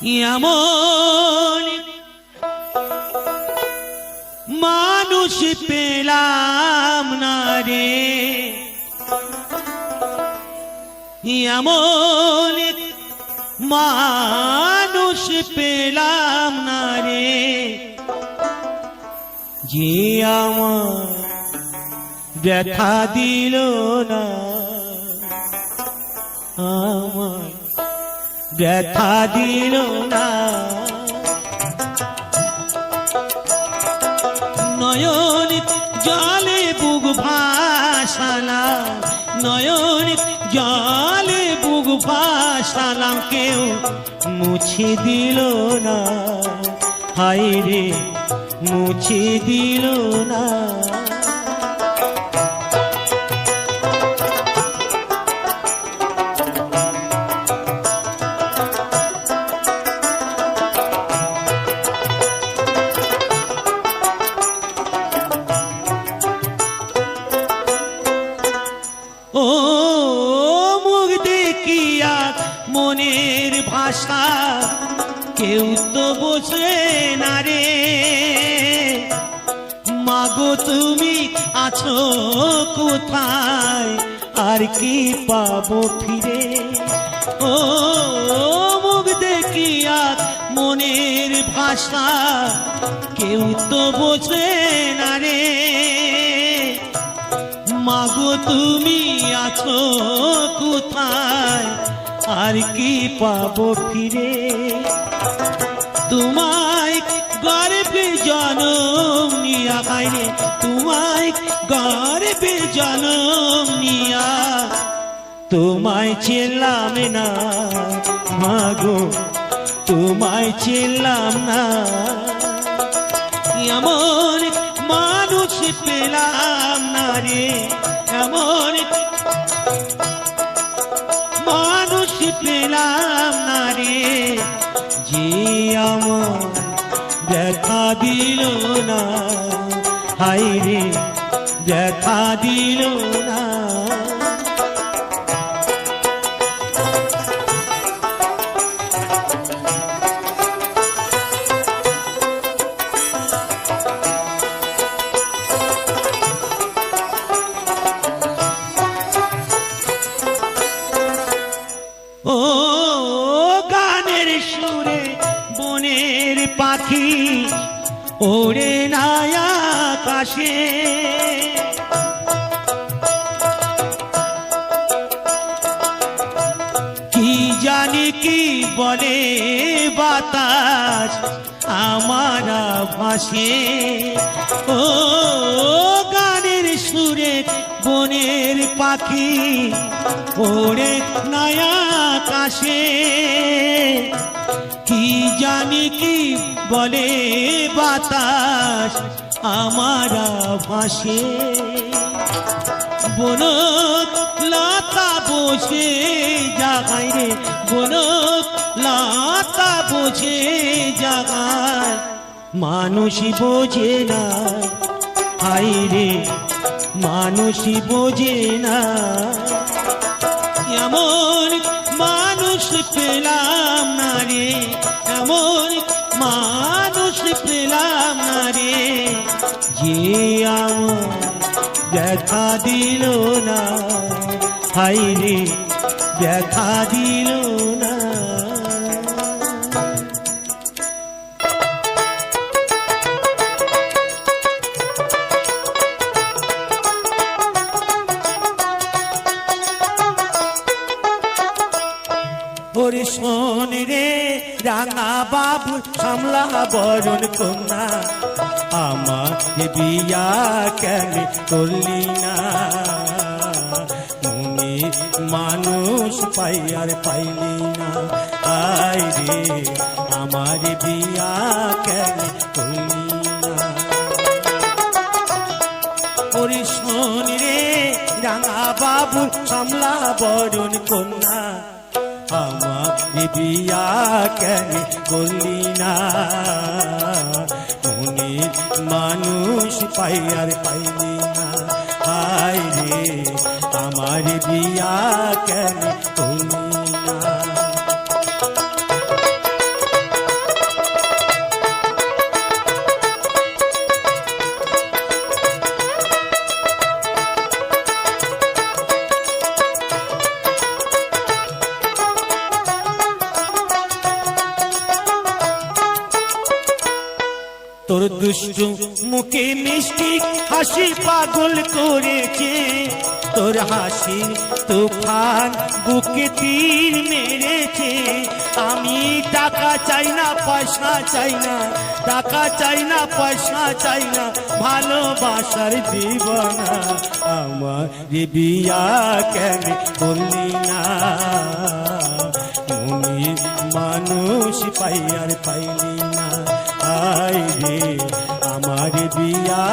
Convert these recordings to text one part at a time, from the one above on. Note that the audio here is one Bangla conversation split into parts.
এমন মানুষ পেলাম না রে, এমন মানুষ পেলাম না রে, যে আমার ব্যথা দিল না, আমার ব্যথা দিল না। নয়ন জলে বুক ভাসালাম, নয়ন জলে বুক ভাসালাম, কেউ মুছে দিল না, হায় রে মুছে দিল না। ও মুখ দেখিয়া মনের ভাষা কেউ তো বোঝে না রে, মাগো তুমি আছো কোথায়, আর কি পাবো ফিরে। ও মুখ দেখিয়া মনের ভাষা কেউ তো বোঝে না রে, মাগো তুমি আছো কোথায়, আর কি পাবো ফিরে। তোমায় গর্বে জনম নিয়া, হায়রে তোমায় গর্বে জনম নিয়া, তোমায় চেলাম না মাগো, তোমায় চেলাম না। এমন মানুষ পেলাম না রে, এমন মানুষ পেলাম না রে, যে আমার ব্যথা দিল না, হায় রে ব্যথা দিল না। ও গানের সুরে বনের পাখি ওড়ে না আকাশে, কি জানি কি বলে বাতাস আমার ভাসে। ও গানের সুরে বনের পাখি ওড়ে না আকাশে, কি জানি কি বলে বাতাস আমার ভাসে। বনক লতা বসে জাগায় রে, বনক লতা বসে জাগায়, মানুষই বোঝে না, হায় রে মানুষই বোঝে না। এমন মানুষ পেলাম না রে, এমন মানুষ পেলাম না রে, যে আমার ব্যথা দিল না, হায় রে ব্যথা দিল না। ওরে শোন রে রাঙা বাবু সামলা বরণ কন্যা, আমার বিয়া কেন করলি না, মনে মানুষ পাই আর পাইলি না, আয় রে আমার বিয়া কেন করলি না। ওরে শোন রে রাঙা বাবু সামলা বরণ কন্যা, আমার বিয়া কেন করলি না, মনের মানুষ পাই আর পাইলি না, হায় রে আমার বিয়া কেন করলি না। তোর দুষ্টু মুখে মিষ্টি হাসি পাগল করেছে, তোর হাসি তুফান বুকে তীর মেরেছে। আমি টাকা চাই না পয়সা চাই না, টাকা চাই না পয়সা চাই না, ভালোবাসার দিবানা। আমার বিয়া কেন করলি না, মনের মানুষ পাই আর পাইলি না। আয় রে আমার বিয়া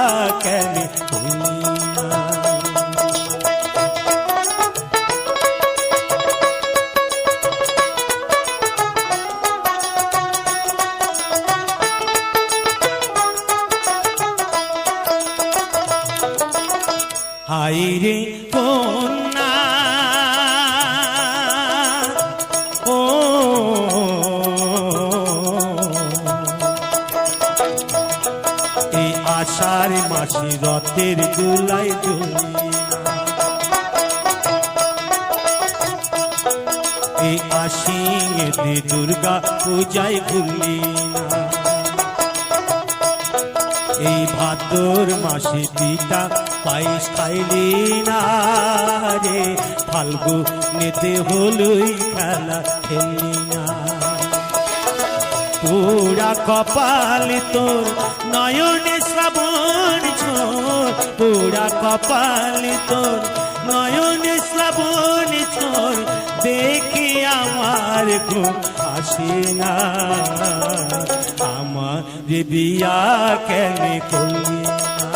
কেন করলি না। হায় রে কন্যা ও এই আষাঢ় মাসে রথের দোলায় দোলি, এই আশ্বিনে দুর্গা পূজায় ভুললি না। এই ভাদ্র মাসে পিতা পায়েস খাইলি না রে, ফাল্গুনেতে হলুই খেলা খেললি না। পুরা কপাল তোর নয়নে শ্রাবণ ছোর, পুরা কপাল তোর নয়নে শ্রাবণ ছোর, দেখে আমার ঘুম আসে না। আমার বিয়া কেন করলি না।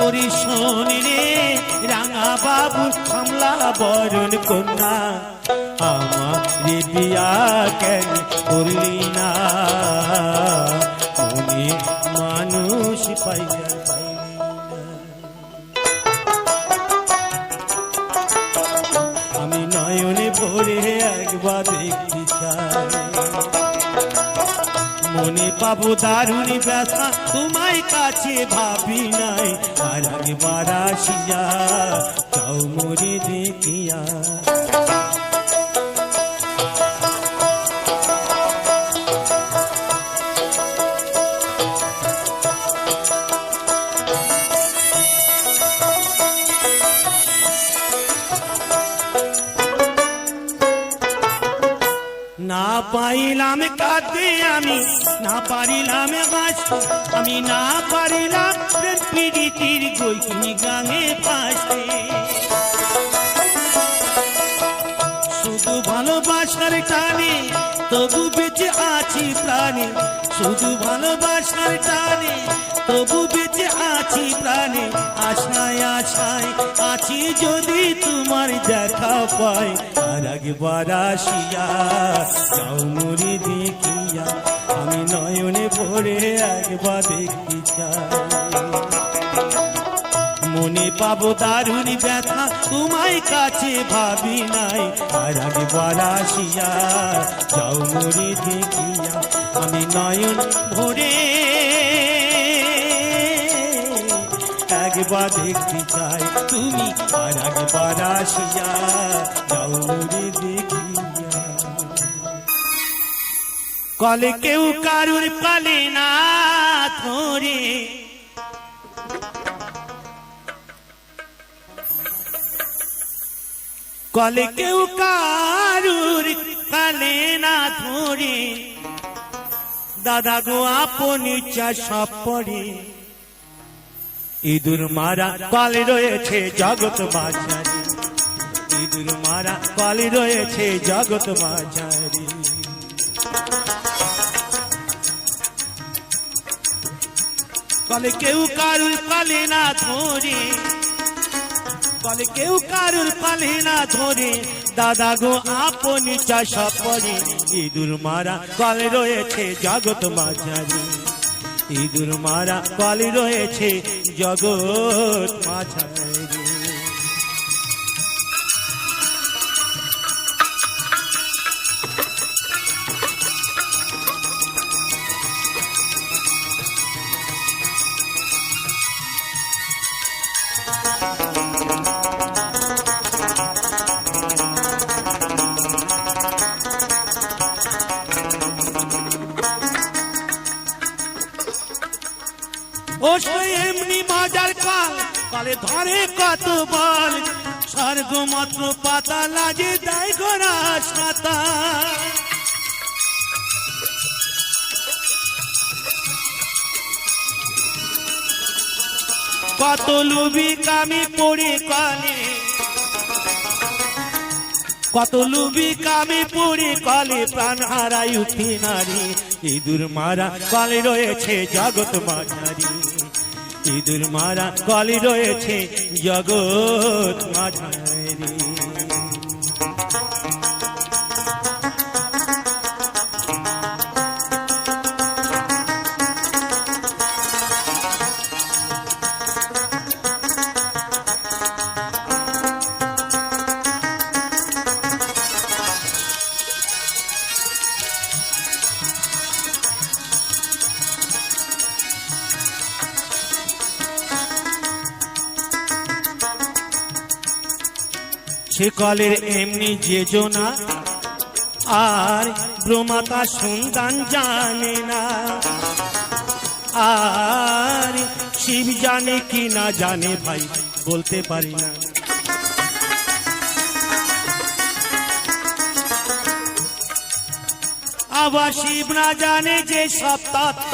ওরে শোন রে রাঙা বাবু কমলা বরণ কন্যা, আমার বিয়া কেন করলি না। মনে মানুষ পাইয়া পাইলি না। আমি নয়নে ভরে একবার দেখতে চাই, মনে পাবো দারুণ ব্যথা তোমায় কাছে ভাবি নাই। আর একবার আসিয়া যাও মোরে দেখিয়া। না পাইলাম কাঁদতে আমি, না পারিলাম বাঁচতে আমি, না পারিলাম প্রীতির গৈকিনী গাঙে পাশে। শুধু ভালোবাসার টানে তবু বেঁচে আছি প্রাণে, শুধু ভালোবাসার টানে তবু বেঁচে আছি প্রাণে। আশায় আশায় আছি যদি তোমার দেখা পাই। আর একবার আসিয়া যাও মোরে দেখিয়া, আমি নয়নে ভরে একবার দেখতে চাই। মনে পাবো দারুণ ব্যথা তোমায় কাছে ভাবি নাই। আর একবার আসিয়া যাও মোরে দেখিয়া, আমি নয়ন ভরে একবার দেখতে চাই তুমি। আর একবার আসিয়া যাও মোরে দেখিয়া। কলে কেউ কারুর পালে না ধরে, কলে কেউ কারুর কালে না ধরে, দাদা গো আপন ইচ্ছা সব পড়ে। ইঁদুর মারা কলে রয়েছে জগৎ বাজারে, ইঁদুর মারা কলে রয়েছে জগৎ বাজারে। কলে কেউ কারুর পালে না ধরে, কলে কেউ কারুর পালে না ধরে, দাদা গো আপন ইচ্ছা সব পড়ে। ইঁদুর মারা কলে রয়েছে জগৎ বাজারে, ইঁদুর মারা কলে রয়েছে জগৎ বাজারে। ও সে এমনি মজার কাল কালে ধরে কত বল স্বর্গ মাত্র পাতা লাজে দেয় গোরা সাতা কত লুবি কামি পড়ে কলে কত লুবি কামি পড়ে কলে প্রাণ হারায় উঠি নারী ইঁদুর মারা কলে রয়েছে জগৎ মাঝারি ইঁদুর মারা কলে রয়েছে জগৎ মাঝারি সে কলের এমনি যেজনা আর ব্রহ্মাতা সন্তান জানে না আর শিব জানে কি না জানে ভাই বলতে পারি না আবার শিব না জানে যে সব তত্ত্ব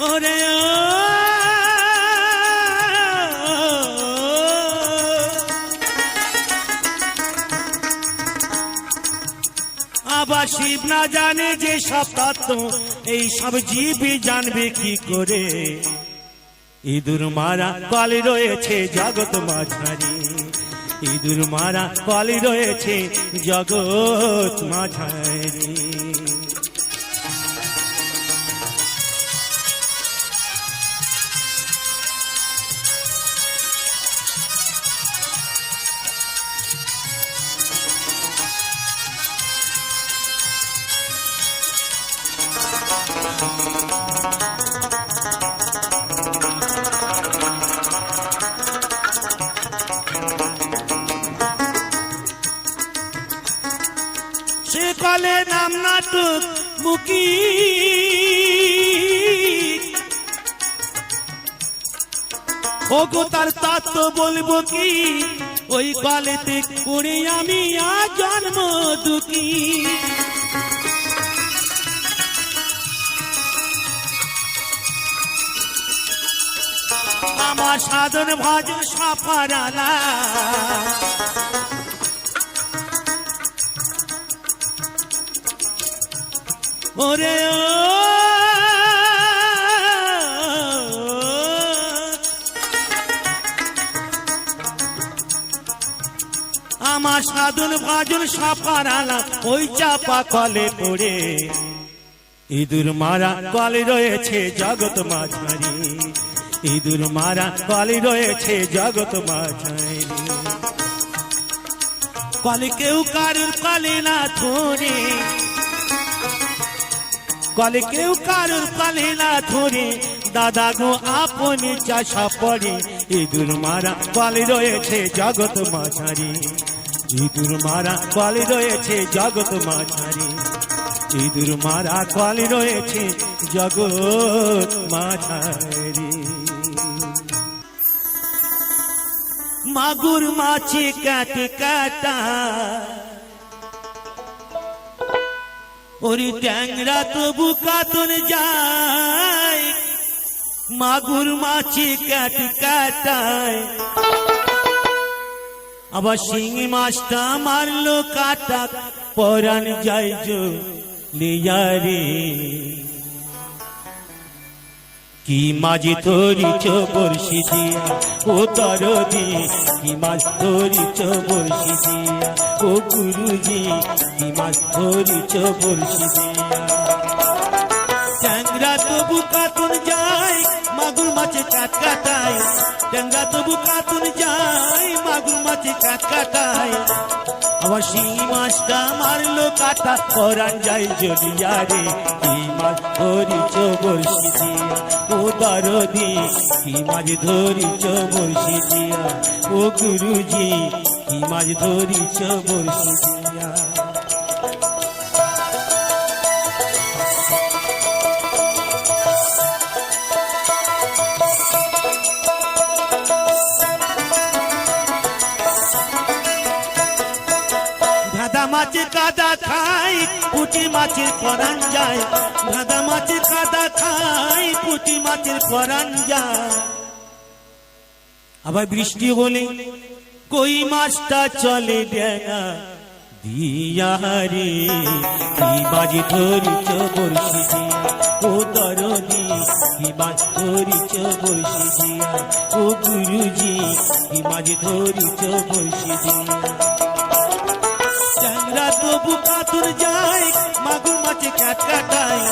ওরে আবার শিব না জানে যে সব তত্ত্ব এই সব জীবই জানবে কি করে ইঁদুর মারা কলে রয়েছে জগৎ মাঝারি ইঁদুর মারা কলে রয়েছে জগৎ মাঝারি সে কলে নাম নাটক মুকি ওগো তার তত্ত্ব বলবো কি ওই কলেতে করে আমি আজ জন্ম দুঃখী আমার সাধন ভজন সাফারালা ওরে ও আমার সাধন ভজন সাফারালা ওই চাপা কলে পড়ে ইঁদুর মারা কলে রয়েছে জগৎ মাঝারি ইঁদুর মারা কলে রয়েছে জগৎ মাঝারি কলে কেউ কারুর কলে না ধরে কলে কেউ কারুর কলে না ধরে দাদা গো আপনি চাষা পড়ে ইঁদুর মারা কলে রয়েছে জগৎ মাঝারি ইঁদুর মারা কলে রয়েছে জগৎ মাঝারি ইঁদুর মারা কলে রয়েছে জগৎ মাঝারি মাগুর মাছে কাট কাটা ওরে ট্যাংরা তবু কাতন যায় মাগুর মাছে কাট কাটায় আবার শিঙি মাছটা মারলো কাটা পরাণ যায় লিয়ারে কি মাঝে ধরিছ বর্ষি দিয়া ও তরদি কি মাছ ধরিছ বর্ষি দিয়া ও গুরুজি কি মাছ ধরিছ বর্ষি দিয়া ট্যাংরা তবু কাতুন যায় মাগুর মাছে কাট কাটায় ট্যাংরা তবু কাতুন যায় মাগুর মাছে কাট কাটায় আবার শিঙি মাছটা মারলো কাটা পরাণ যায় জলিয়া রে কি মাছ ধরিছ বর্ষি দিয়া ও দরদি কি মাছ ধরিছ বর্ষি দিয়া ও গুরুজি কি মাছ ধরিছ বর্ষি দিয়া ধাঁধা মাছের কাদা খাই পুঁটি মাছের পরাণ যায়, ধাঁধা মাছের কাদা খাই পুঁটি মাছের পরাণ যায়। আবার বৃষ্টি হলে কই মাছটা চলে ডেঙা দিয়া রে, কি মাছ ধরিছ বড়শি দিয়া ও দরদি, কি মাছ ধরিছ বড়শি দিয়া ও গুরুজি, কি মাছ ধরিছ বড়শি দিয়া। ট্যাংরা তবু কাতর যায় মাগুর মাছে ক্যাট কাটায়,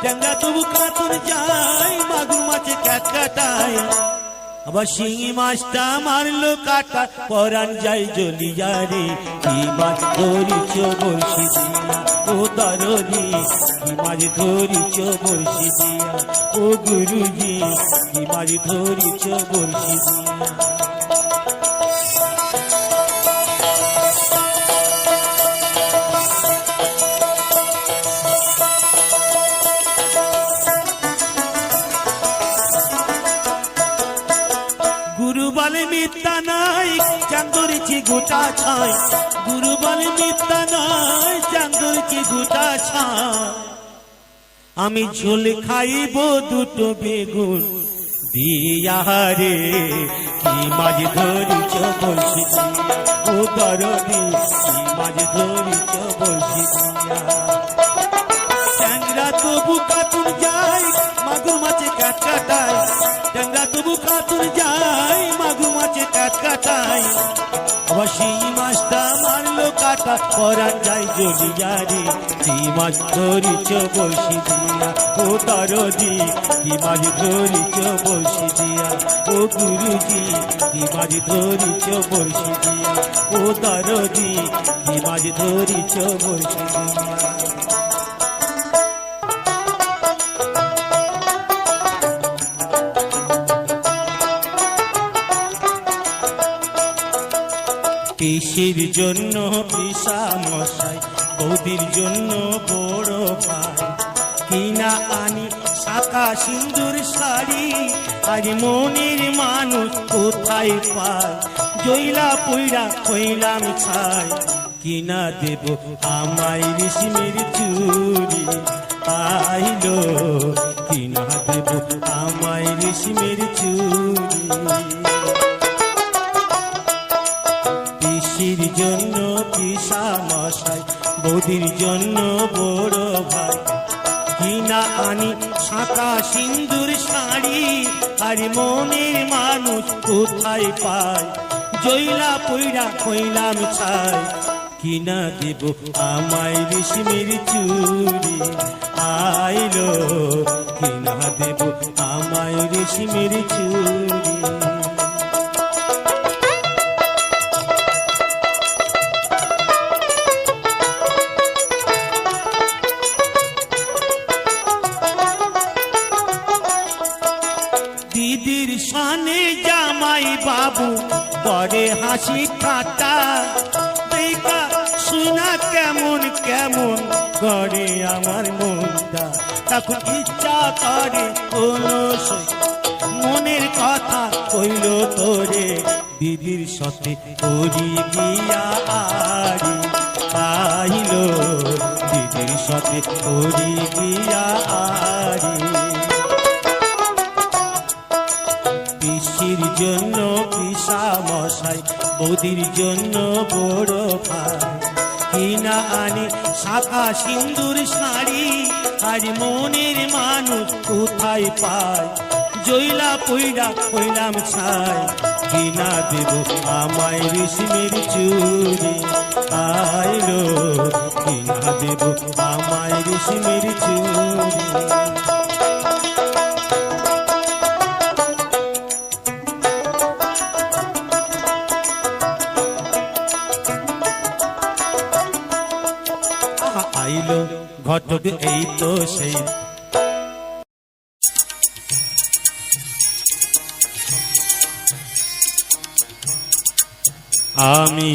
ট্যাংরা তবু কাতর যায় মাগুর মাছে ক্যাট কাটায়। আবার শিঙি মাছটা মারলো কাটা পরাণ যাই জ্বলিয়া রে, কি মাছ ধরিছ বড়শি দিয়া ও দরদি, কি মাছ ধরিছ বড়শি দিয়া ও গুরুজি, কি মাছ ধরিছ বড়শি দিয়া। গুরু বলে মিথ্যা নাই চাঁদ ধরেছি গোটা ছাই, গুরু বলে মিথ্যা নাই চাঁদ ধরেছি গোটা ছাই। আমি ঝোল খাইব দুটো বেগুন দিয়া রে, কি মাছ ধরিছ বড়শি দিয়া ও দরদি, কি মাছ ধরিছ বড়শি দিয়া। ট্যাংরা তবু কাতর যায় মাগুর মাছে ক্যাট কাটায়, ট্যাংরা তবু কাতর যায় মাগুর মাছে ক্যাট কাটায়। আবার শিঙি মাছটা মারলো কাটা পরাণ যাই জ্বলিয়া রে, কি মাছ ধরিছ বড়শি দিয়া ও দরদি, কি মাছ ধরিছ বড়শি দিয়া ও গুরুজি, কি মাছ ধরিছ বড়শি দিয়া ও দরদি, কি মাছ ধরিছ বড়শি দিয়া। পিসির জন্য পিসা মশাই, বৌদির জন্য বড় ভাই, কিনা আনি শাখা সিন্দুর শাড়ি, আজ মনের মানুষ কোথায় পায়, জইলা পুইরা কইলাম ছাই, কিনা দেব আমায় রেশমের চুড়ি আইলো, কিনা দেব আমায় রেশমের চুড়ি। পিসির জন্য পিসা মশাই, বৌদির জন্য বড় ভাই, কিনা আনি শাঁখা সিন্দুর শাড়ি, আর মনের মানুষ কোথায় পায়, জইলা পইরা কইলাম ছাই, কিনা দেব আমায় রেশমের চুড়ি আইলো, কিনা দেব আমায় রেশমের চুড়ি। দিদির সানে জামাই বাবু করে হাসি ঠাট্টা, দেখা শুনা কেমন কেমন করে আমার মনটা, তখন ইচ্ছা করে কোনো মনের কথা কইল তোরে, দিদির সাথে করি গিয়া আরি আইলো, দিদির সাথে করি গিয়া আরি। পিসির জন্য পিসা মশাই, বৌদির জন্য বড় ভাই, কিনা আনি শাখা সিন্দুর শাড়ি, আর মনের মানুষ কোথায় পায়, জইলা পইরা কইলাম ছাই, কিনা দেব আমায় রেশমের চুড়ি আইলো, কিনা দেব আমায় রেশমের চুড়ি। আইলো ঘটক এই তো সেই, আমি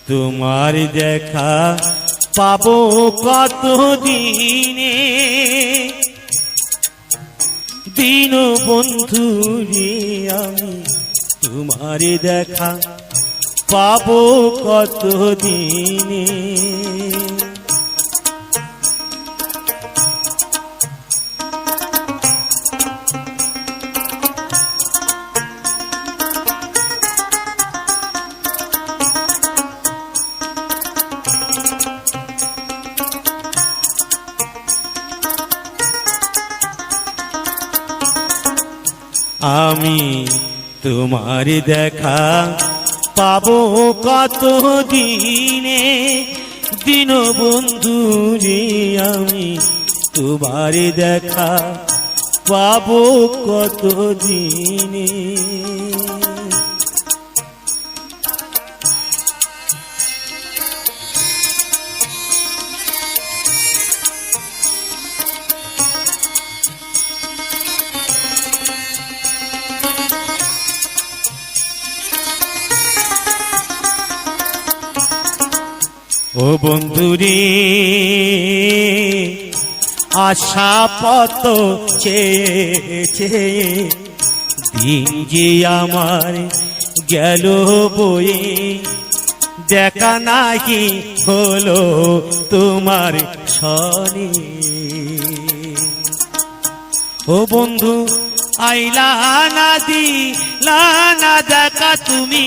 তোমার দেখা পাবো কত দিনে, দিন বন্ধু রে আমি তোমার দেখা পাবো কত দিনে। আমি তোমার দেখা পাবো কত দিনে, দীনবন্ধু রে আমি তোমার দেখা পাবো কত দিনে। ও বন্ধুরে আশা পত চেয়ে দিন যে আমার গেল বয়ে, দেখা নাহি হলো তোমার সনে। ও বন্ধু আইলা না দিলা না দেখা, তুমি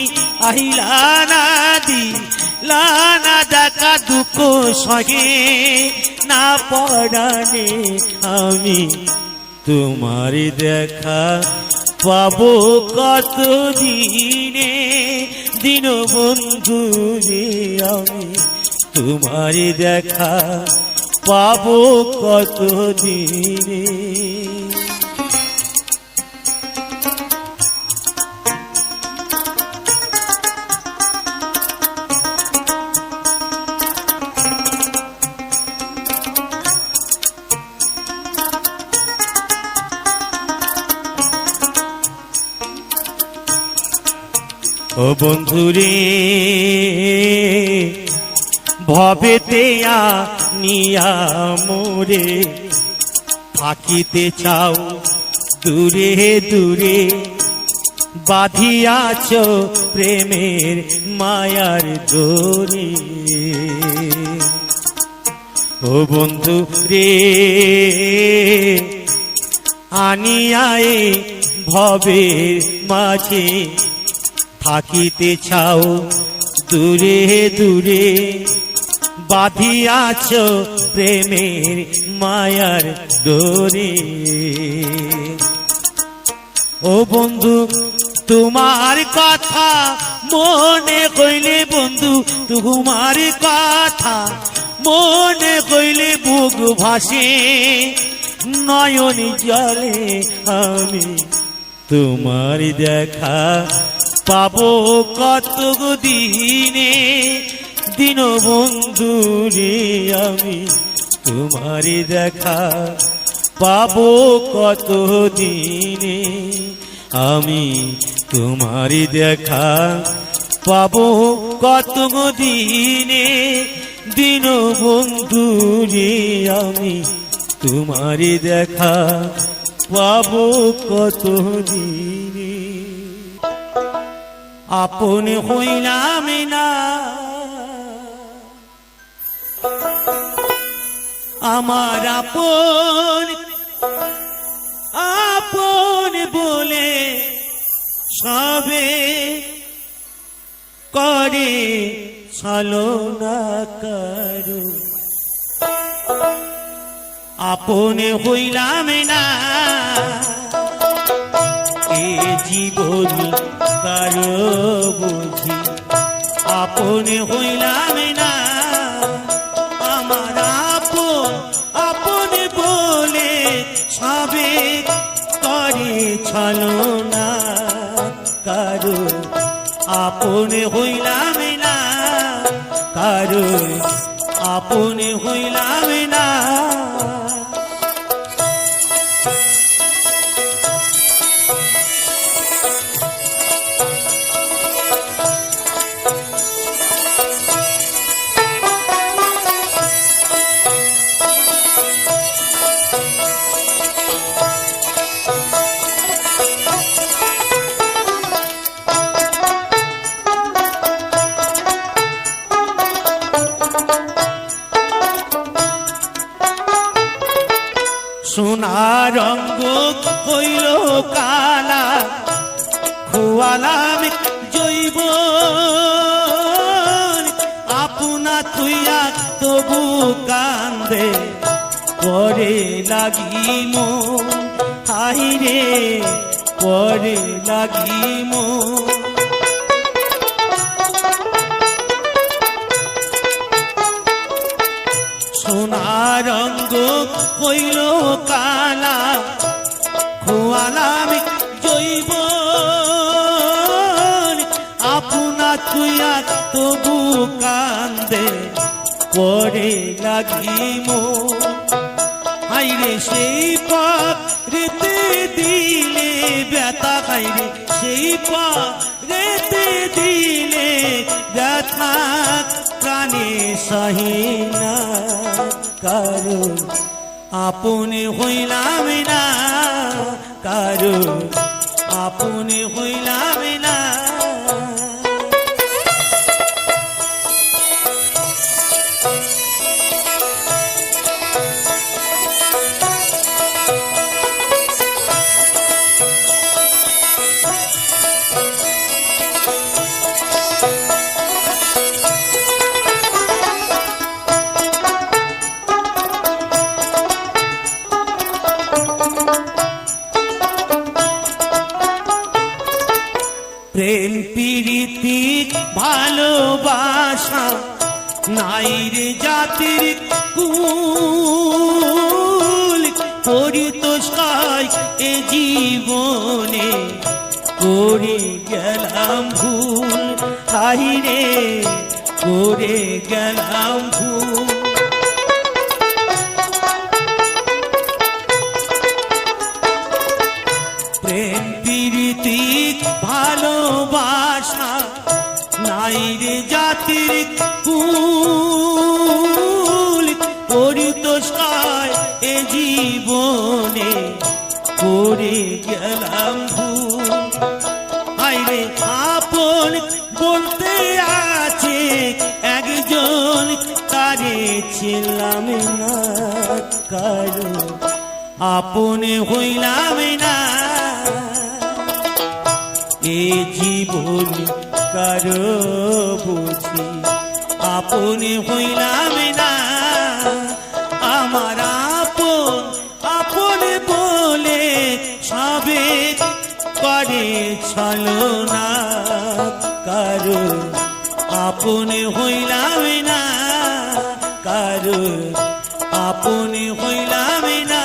আইলা না দিলা না দেখা, দুঃখ সহে না পরাণে আমি তোমার দেখা পাবো কত দিনে, দীনবন্ধু রে আমি তোমার দেখা পাবো কত দিনে। ও বন্ধুরে ভবেতে নিয়া মোরে থাকিতে চাও দূরে দূরে, বাঁধিয়াছ প্রেমের মায়ার ডোরে। ও বন্ধু রে আনিয়ায়ে ভবের মাঝে থাকিতে চাও দূরে দূরে, বাঁধিয়াছ প্রেমের মায়ার ডোরে। ও বন্ধু তোমার কথা মনে কইলে, বন্ধু তোমার কথা মনে কইলে বুক ভাসে, নয়ন জলে আমি তোমার দেখা পাবো কত দিনে, দীনবন্ধু রে আমি তোমার দেখা পাবো কত দিনে। আমি তোমার দেখা পাবো কত দিনে, দীনবন্ধু রে আমি তোমার দেখা পাবো কত দিনে। আপন হইলাম না আমার আপন আপন বলে সবে করে ছলনা কারো, আপন হইলাম না এ জীবন কারো বুঝি, আপন হইলাম না আমার আপন আপন বলে সবে করে ছলনা কারো, আপন হইলাম না কারো, আপন হইলাম না। সোনা রঙ্গ হইল কালা, খোয়ালাম জৈব আপনা থুইয়া তবু কান্দে করে লাগিল, হাই রে পরে লাগিম সোনার রঙ্গ হইল কালা খোয়ালাম জৈব আপনা তুইয়া তবু কান্দে পরে লাগিম হাইরে সেই পথ রেতে দিলে ব্যথা হাইরে সেই পথ রেতে দিলে ব্যথা প্রাণে সহিনা কারণ আপনে হইলাম না কারণ আপনে হইলাম না প্রেম প্রীতি ভালোবাসা নাইর জাতির কুল পরিতোষায় এ জীবনে করে গেলাম ভুল হাইরে করে গেলাম ভুল প্রেম প্রীতি ভালোবাসা নাইরে জাতির কুল পরিতোষায় এ জীবনে করে গেলাম ভুল হাইরে আপন বলতে আছে একজন তারে ছিলাম না কারো আপনে হইলাম না এ জীবন কারো বুঝি আপনে হইলাম না আমার আপন আপন বলে সবে করে ছলো না কারো আপনে হইলাম না কারো আপনে হইলাম না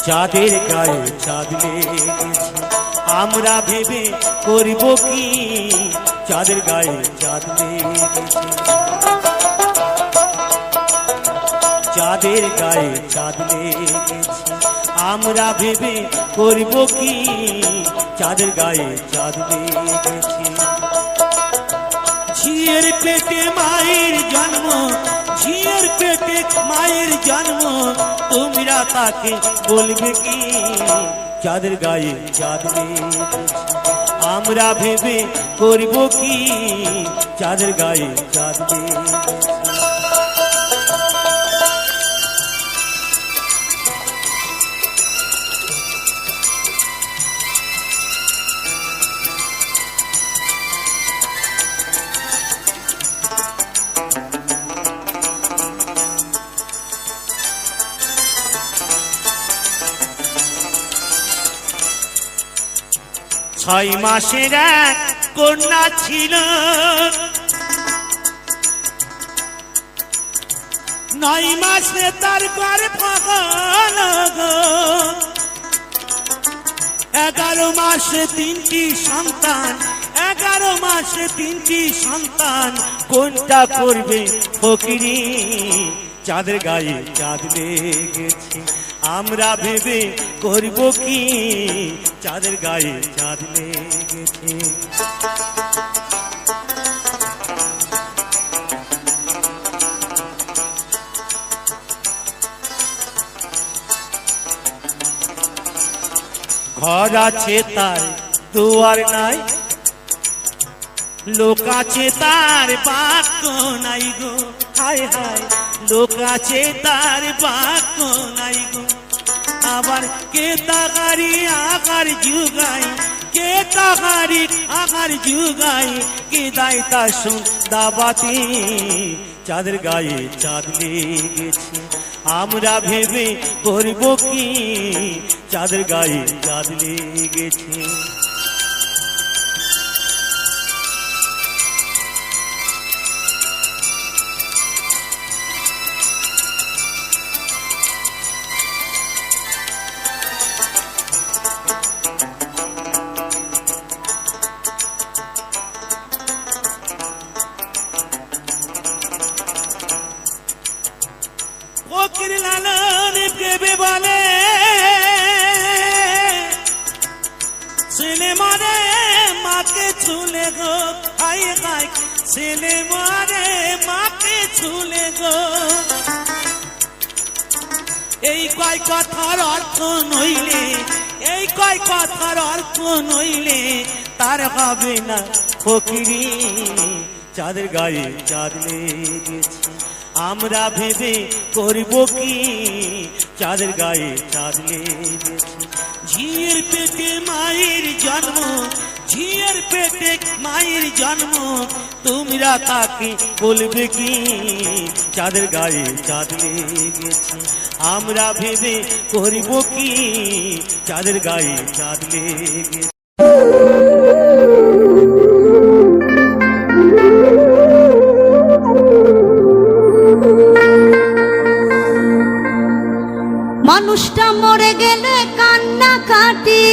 চাঁদের গায়ে চাঁদ লেগেছে আমরা ভেবে করব কি চাঁদের গায়ে চাঁদ লেগেছে চাঁদের গায়ে চাঁদ লেগেছে আমরা ভেবে করব কি চাঁদের গায়ে চাঁদ লেগেছে ঝিয়ের পেটে মায়ের জন্ম ঝিয়ের পেটে মায়ের জন্ম তোমরা তাকে বলবে কি চাঁদের গায়ে চাঁদ লেগেছে আমরা ভেবে করব কি চাঁদের গায়ে চাঁদ লেগেছে ছয় মাসের এক কন্যা ছিল 9 মাসে তার গর্ভ হলো 11 মাসে 3টি সন্তান 11 মাসে 3টি সন্তান কোনটা করবে ফকিরি চাঁদের গায়ে চাঁদ লেগেছে আমরা ভেবে করব কি চাঁদের গায়ে চাঁদ লেগেছে ঘর আছে তার দুয়ার নাই লোক আছে তার বাক্য নাই গো, হায় হায় লোক আছে তার বাক্য নাই গো। আবার কে তাগারি আকার যুগাই, কে তাগারি আকার যুগাই, কে দায় তা দাবাতি। চাঁদের গায়ে চাঁদ লেগেছে আমরা ভেবে করব কি, চাঁদের গায়ে চাঁদ লেগেছে। ফকির লালন ভেবে বলে ছেলে মারে মাকে ছুলে গো, হায় হায় ছেলে মারে মাকে ছুলে গো। এই কয় কথার অর্থ নইলে, এই কয় কথার অর্থ নইলে তার হবে না ফকিরি। চাঁদের গায়ে চাঁদ লেগেছে আমরা ভেবে করব কি, চাঁদের গায়ে চাঁদ লেগেছে। ঝিয়ের পেটে মায়ের জন্ম, ঝিয়ের পেটে মায়ের জন্ম, তোমরা তাকে বলবে কি, চাঁদের গায়ে চাঁদ লেগেছে আমরা ভেবে করব কি, চাঁদের গায়ে চাঁদ লেগেছে। মানুষটা মরে গেলে কান্না কাটি,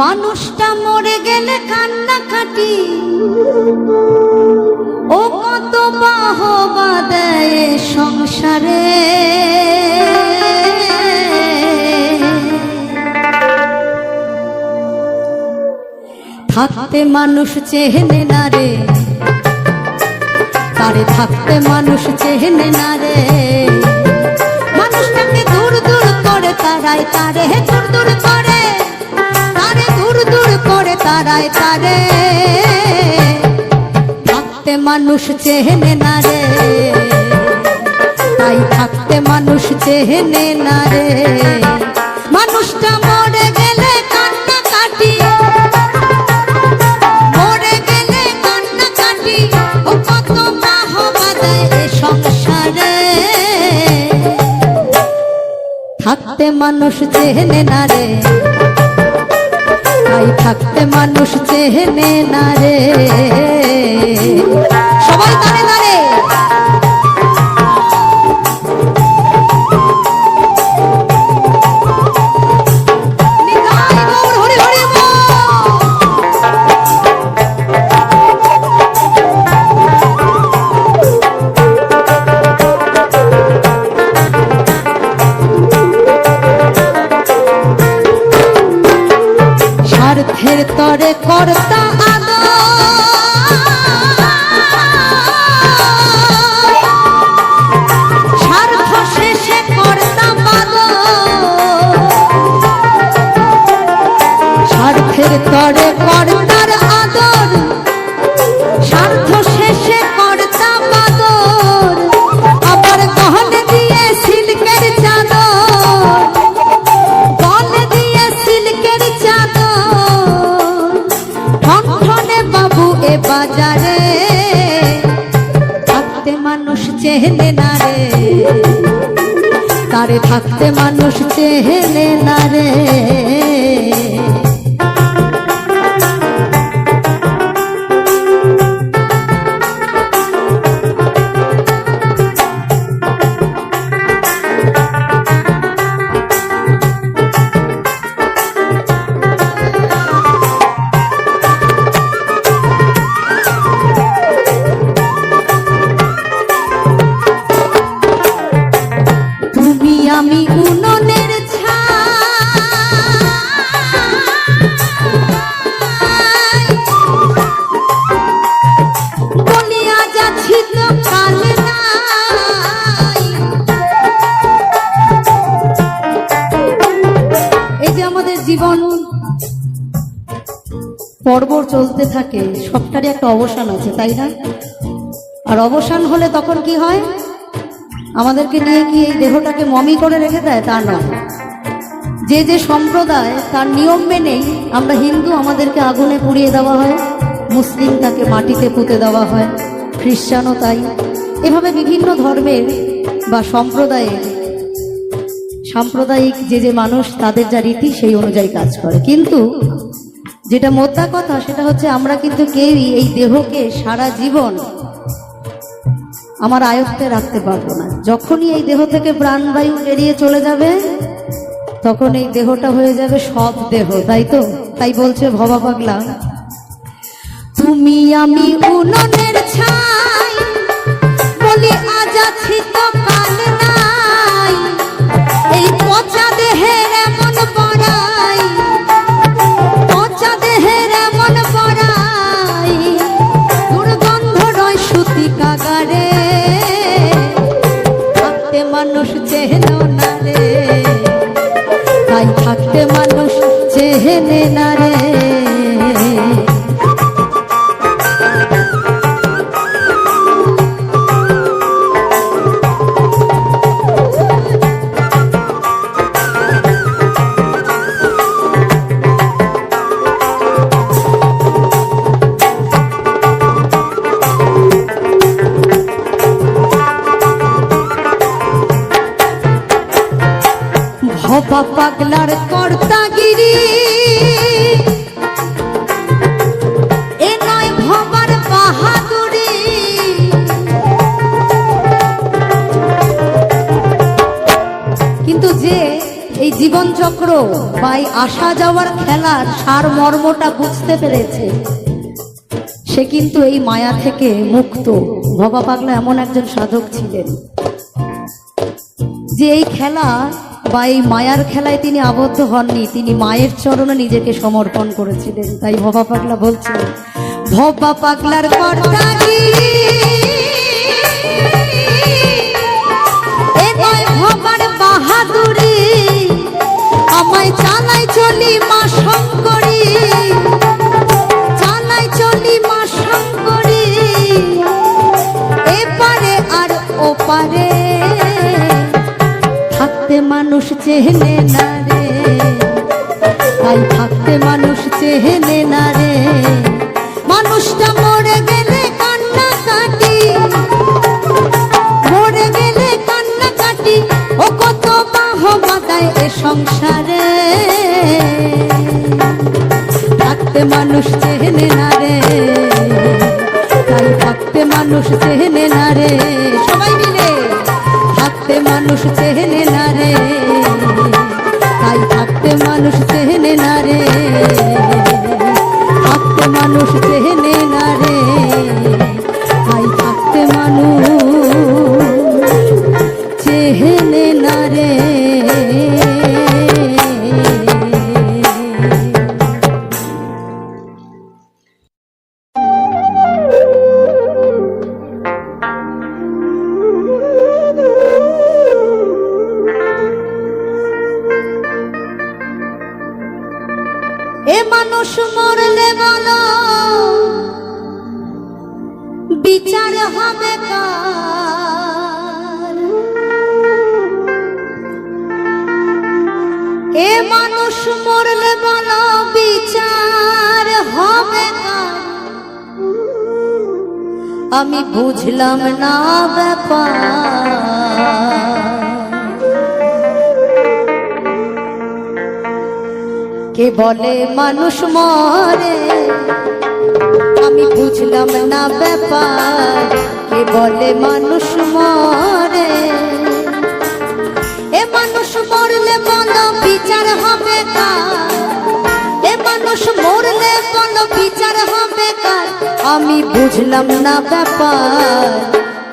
মানুষটা মরে গেলে কান্না কাটি, ও কত বাহবা দেয় সংসারে। থাকতে মানুষ চেনে না রে, তারে থাকতে মানুষ চেনে না রে। মানুষটাকে দূর দূর করে তারাই তারে, দূর দূর করে তারে, দূর দূর করে তারাই তারে। থাকতে মানুষ চেনে না রে, তাই থাকতে মানুষ চেনে না রে। মানুষটা মরে গেলে কান্না কাটি, মরে গেলে কান্না কাটি, ও কত বাহবা দেয় সংসারে। থাকতে মানুষ চেনে না রে, তাই থাকতে মানুষ চেনে না রে। সবাই তারে তারে স্বার্থের তরে কর্তা আদর, স্বার্থ শেষে কর্তা বাদর। স্বার্থের তরে কর্তার আদর, স্বার্থ শেষে কর্তা বাদর। আবার গহনে দিয়ে সিল্কের চাদর, গহনে দিয়ে সিল্কের চাদর, ঠনঠনে বাবু এ বাজারে। থাকতে মানুষ চেনে না রে, তারে থাকতে মানুষ চেনে না রে। তুমি আমি উননের ছাই, বলিয়া যাচ্ছি তো কাল নাই। এই যে আমাদের জীবন, পর্ব চলতে থাকে, সবটারই একটা অবসান আছে, তাই না? আর অবসান হলে তখন কি হয়? আমাদেরকে নিয়ে কি এই দেহটাকে মমি করে রেখে দেয়? তা নয়। যে যে সম্প্রদায় তার নিয়ম মেনেই, আমরা হিন্দু, আমাদেরকে আগুনে পুড়িয়ে দেওয়া হয়, মুসলিম তাকে মাটিতে পুঁতে দেওয়া হয়, খ্রিস্টানও তাই। এভাবে বিভিন্ন ধর্মের বা সম্প্রদায়ের সাম্প্রদায়িক যে যে মানুষ, তাদের যা রীতি সেই অনুযায়ী কাজ করে। কিন্তু যেটা মোদ্দা কথা সেটা হচ্ছে, আমরা কিন্তু কেউই এই দেহকে সারা জীবন আমার আয়ত্তে রাখতে পারবো না। যখনই এই দেহ থেকে প্রাণবায়ু বেরিয়ে চলে যাবে, তখন এই দেহটা হয়ে যাবে সব দেহ, তাই তো? তাই বলছে ভবা পাগলা, তুমি আমি উননের ছাই, বলি আজ আছি তো কাল নাই, এই পচা দেহের এমন পড়াই, পচা দেহের এমন পড়াই, দুর্গন্ধ রয় সুতি কাগারে, থাকতে মানুষ চেহেন না রে, তাই থাকতে মানুষ চেহেনে না রে। ভবা পাগলার কর্তাগিরি, এ নয় ভবার বাহাদুরি, কিন্তু যে এই জীবন চক্র বা এই আসা যাওয়ার খেলার সার মর্মটা বুঝতে পেরেছে, সে কিন্তু এই মায়া থেকে মুক্ত। ভবা পাগলা এমন একজন সাধক ছিলেন যে এই খেলা বা এই মায়ার খেলায় তিনি আবদ্ধ হননি, তিনি মায়ের চরণে নিজেকে সমর্পণ করেছিলেন। তাই ভবা পাগলা বলছেন, ভবা পাগলার কর্তাগিরি, এ নয় ভবার বাহাদুরি, আমায় চালাই চলি মা শঙ্করী, চালাই চলি মা শঙ্করী, এপারে আর ওপারে, থাকতে মানুষ চেহেনে না রে, তাই থাকতে মানুষ চেহেনে না রে। মানুষটা মরে গেলে কান্না কাটি, মরে গেলে কান্না কাটি, ও কত বাহবা দেয় এ সংসারে, থাকতে মানুষ চেহেনে না রে, তাই থাকতে মানুষ চেহেনে না রে। সবাই মিলে, থাকতে মানুষ চেহেনে না রে, তাই থাকতে মানুষ চেহেনে না রে, থাকতে মানুষ চেহেনে না রে, তাই থাকতে মানুষ চেহেনে না রে। এ মানুষ মরলে বলো বিচার হবে কার, এ মানুষ মরলে বলো বিচার হবে কার, আমি বুঝলাম না ব্যাপার। কে বলে মানুষ মরে, আমি বুঝলাম না ব্যাপার। কে বলে মানুষ মরে, এ মানুষ মরলে বলো বিচার হবে কার, এ মানুষ মরলে বলো বিচার হবে কার, আমি বুঝলাম না ব্যাপার।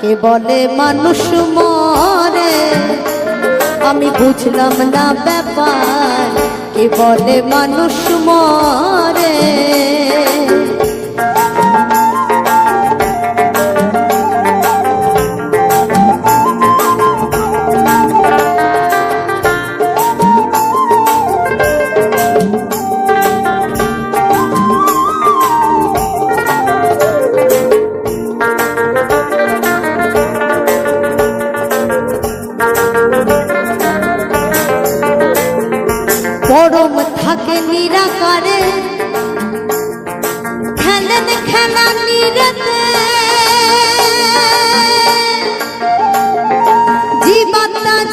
কে বলে মানুষ মরে, আমি বুঝলাম না ব্যাপার। কে বলে মানুষ মরে,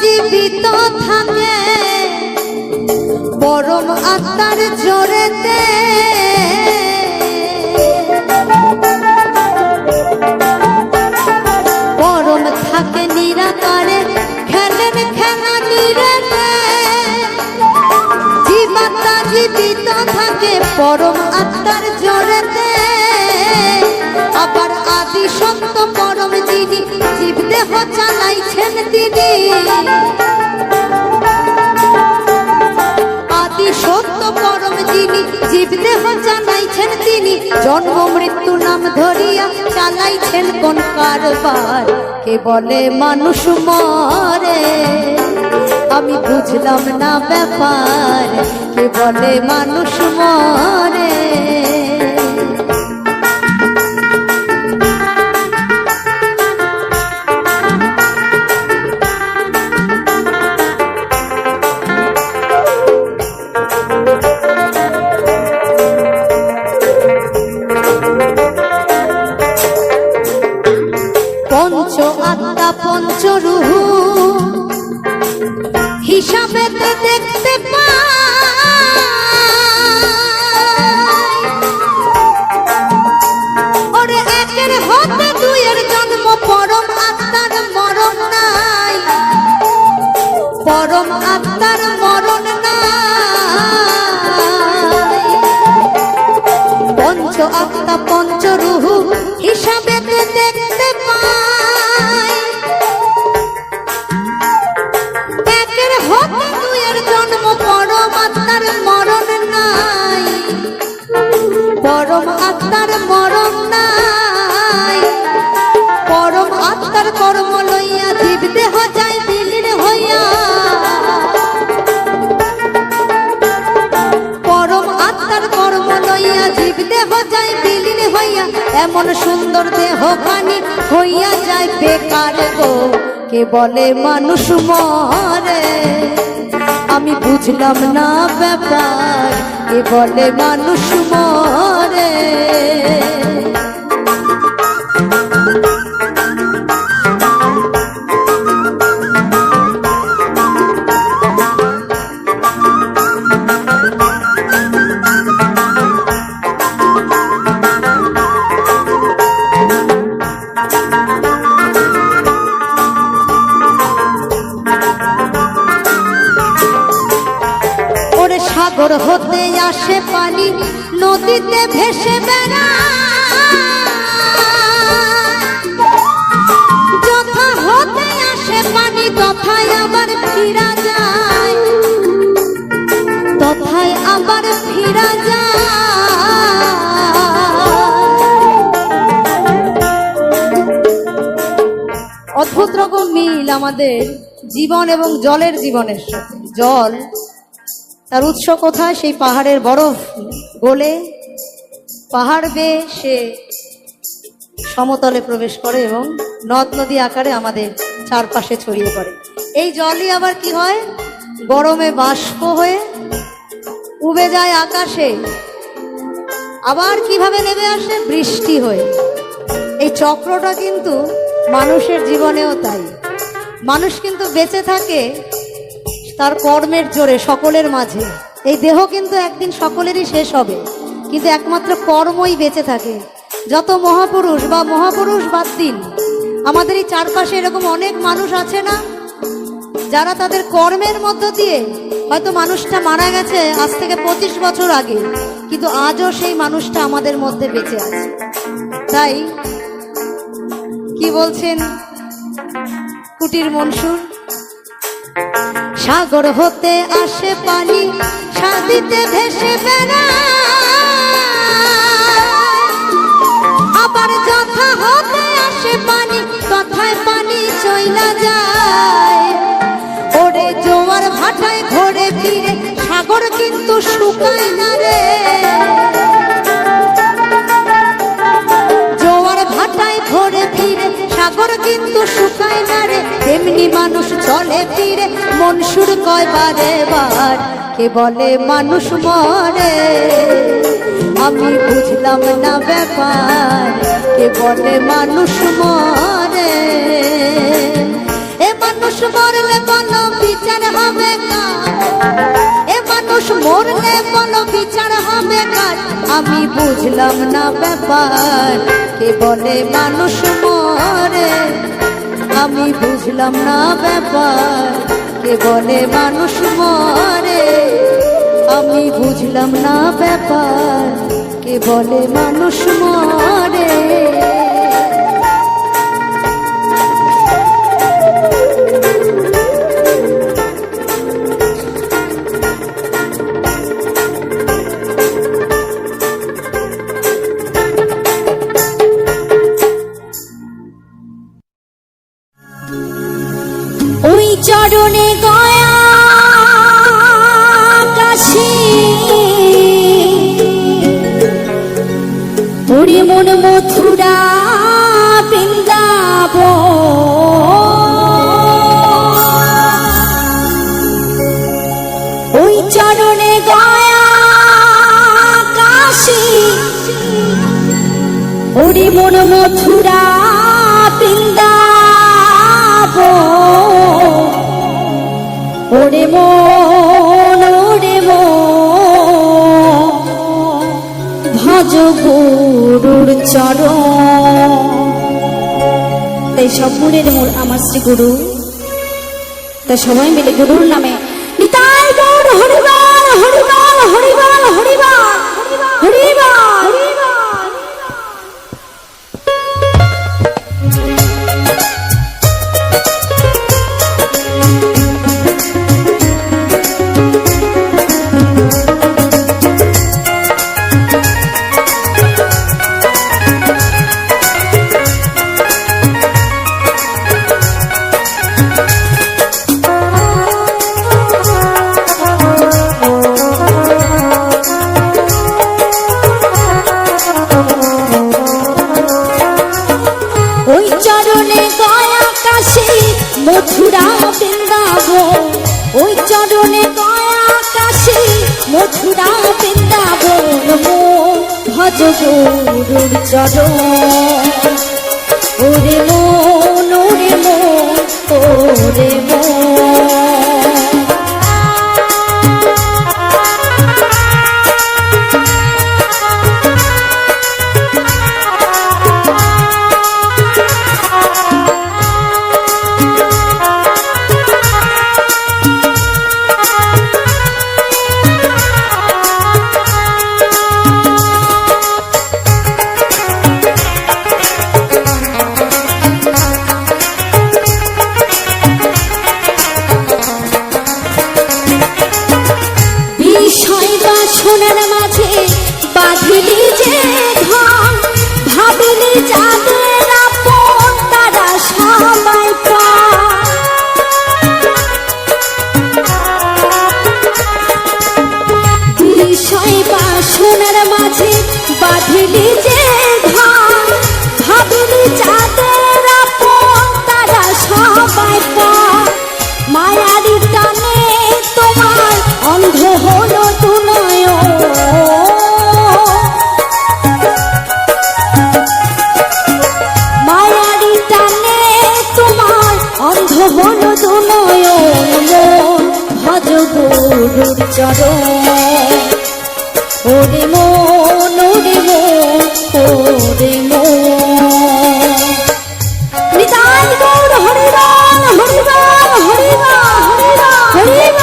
জীবিত থাকে পরম আত্মার জোরেতে, পরম থাকে নিরাকারে খেলেন খেলা নিরেতে। জীবাত্মা জীবিত থাকে পরম আত্মার জোরেতে, আবার আদি সত্য পরম যিনি জীব দেহ চালাইছেন তিনি। আদি সত্য পরম যিনি জীব দেহ চালাইছেন তিনি, জন্ম মৃত্যু নাম ধরিয়া চালাইছেন কোন কারবার। কে বলে মানুষ মরে আমি বুঝলাম না ব্যাপার, কে বলে মানুষ মরে। পঞ্চ আত্মা পঞ্চরূহ হিসাবেতে দেখতে পাই, ওরে একের হতে দুইয়ের জন্ম পরম আত্মার মরণ নাই, পরম আত্মার মরণ নাই। পঞ্চ আত্মা পঞ্চরূহ হিসাবেতে দেখতে পাই, একের হতে দুইয়ের জন্ম পরম আত্মার মরণ নাই, পরম আত্মার মরণ নাই। পরম আত্মার কর্ম লইয়া জীব দেহ যায় বিলীন হইয়া, পরম আত্মার কর্ম লইয়া জীব দেহ যায় বিলীন হইয়া, এমন সুন্দর দেহ পানি হইয়া যায় বেকার গো। কে বলে মানুষ মরে আমি বুঝলাম না ব্যাপার, কে বলে মানুষ মরে। সাগর হতে আসে পানি নদীতে ভেসে বেড়ায়, যথা হতে আসে পানি তথায় আবার ফিরা যায়, তথায় আবার ফিরা যায়। অদ্ভুত রকম মিল আমাদের জীবন এবং জলের জীবনের সাথে। জল তার উৎস কোথায়? সেই পাহাড়ের বরফ গলে পাহাড় বেয়ে সে সমতলে প্রবেশ করে এবং নদ নদী আকারে আমাদের চারপাশে ছড়িয়ে পড়ে। এই জলই আবার কি হয়? গরমে বাষ্প হয়ে উবে যায় আকাশে, আবার কিভাবে নেমে আসে? বৃষ্টি হয়ে। এই চক্রটা কিন্তু মানুষের জীবনেও তাই। মানুষ কিন্তু বেঁচে থাকে তার কর্মের জোরে সকলের মাঝে। এই দেহ কিন্তু একদিন সকলেরই শেষ হবে, কিন্তু একমাত্র কর্মই বেঁচে থাকে। যত মহাপুরুষ বা মহাপুরুষ বাদ দিন, আমাদের এই চারপাশে এরকম অনেক মানুষ আছে না, যারা তাদের কর্মের মধ্য দিয়ে, হয়তো মানুষটা মারা গেছে আজ থেকে 25 বছর আগে, কিন্তু আজও সেই মানুষটা আমাদের মধ্যে বেঁচে আছে। তাই কি বলছেন কুটির মনসুর? সাগর হতে আসে পানি সাদিতে ভেসে বেড়ায়, আবার যথা হতে আসে পানি তথায় পানি চইলা যায়। ওরে জোয়ার ভাটায় ঘোরে ফিরে সাগর কিন্তু শুকায় না রে, জোয়ার ভাটায় ঘোরে ফিরে সাগর কিন্তু শুকায় না রে। তেমনি মানুষ চলে ফিরে মনসুর কয় বারে বার, কে বলে মানুষ মরে আমি বুঝলাম না ব্যাপার, কে বলে মানুষ মরে। এ মানুষ মরলে বলে এ মানুষ মরলে বলো বিচার হবে কার? আমি বুঝলাম না ব্যাপার, কে বলে মানুষ মরে? আমি বুঝলাম না ব্যাপার, কে বলে মানুষ মরে? আমি বুঝলাম না ব্যাপার, কে বলে মানুষ মরে? ওই চরণে গয়া কাশি, ওরে মন মথুরা বৃন্দাবন। ওই চরণে গয়া কাশি, ওরে মন মথুরা বৃন্দাবন। ওরে মন ভজ গুরুর চরণ। তাই সব গুণের মূল আমার শ্রী গুরু। তাই সবাই মিলে গুরুর নামে নিতাই গৌর হরিবল হরিবল হরিবল হরিবল হরিবল। মথুরা বৃন্দাবন, ওই চরণে গয়া কাশী মথুরা বৃন্দাবন। ভজ গুরুর চরণ। ওরে মন ওরে মন ওরে মন। সোনার মাঝে বাঁধিলি যে ধন, ভাবিলি যাদের আপন তারা সবাই পায়। বিষয় বা সোনার মাঝে বাঁধিলি যে ধন, ভাবিলি যাদের আপন তারা সবাই পায়। মায়ারি টানে তোমার অন্ধ হলো তু নয়ন। মায়ারি টানে তোমার অন্ধ হলো তু নয়ন। ভজ গুরুর চরণ। ওরে মন ওরে মন ওরে মন। নিতাই গৌর হরিবল হরিবল হরিবল হরিবল।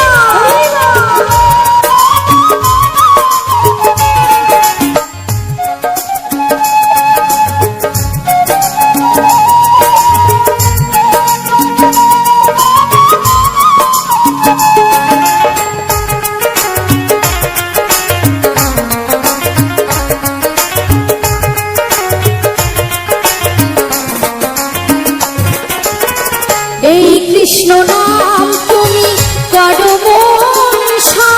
এই কৃষ্ণ নাম তুমি করো মনসা,